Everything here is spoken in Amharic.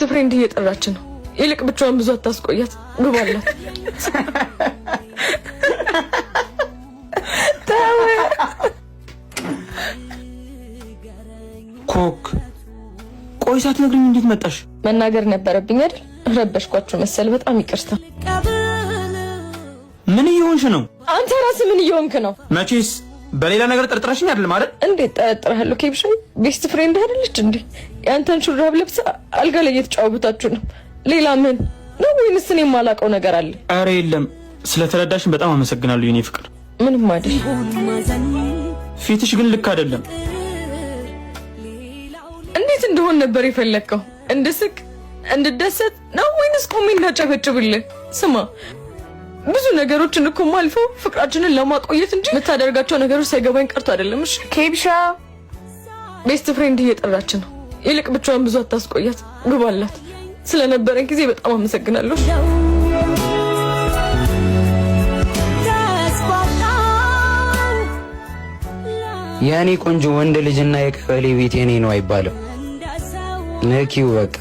ፍሬንድ እየጠራች ነው። ይልቅ ብቻዋን ብዙ አታስቆያት፣ ግባላት። ኮክ ቆይ ሳትነግሪኝ እንዴት መጣሽ? መናገር ነበረብኝ አይደል? ረበሽኳችሁ መሰል። በጣም ይቅርታ። ምን እየሆንሽ ነው? አንተ ራስህ ምን እየሆንክ ነው? መቼስ በሌላ ነገር ጠርጥረሽኝ አይደል ማለት? እንዴት ጠረጥረሃለሁ? ኬብሻይ ቤስት ፍሬንድ አይደለች እንዴ? ያንተን ሹራብ ለብሳ አልጋ ላይ እየተጫወታችሁ ነው። ሌላ ምን ነው? ወይንስ እኔ የማላውቀው ነገር አለ? አረ የለም። ስለተረዳሽን በጣም አመሰግናለሁ የኔ ፍቅር። ምንም አይደል። ፊትሽ ግን ልክ አይደለም። እንዴት እንደሆነ ነበር የፈለግከው? እንድስቅ እንድደሰት ነው ወይንስ ቆሜ እንዳጨበጭብልህ? ስማ ብዙ ነገሮችን እኮ ማልፈው ፍቅራችንን ለማቆየት እንጂ የምታደርጋቸው ነገሮች ሳይገባኝ ቀርቶ አይደለም። እሺ ኬብሻ ቤስት ፍሬንድ እየጠራች ነው። ይልቅ ብቻዋን ብዙ አታስቆያት፣ ግባላት። ስለነበረን ጊዜ በጣም አመሰግናለሁ። ያኔ ቆንጆ ወንድ ልጅና የቀበሌ ቤት የኔ ነው አይባልም። ነኪው በቃ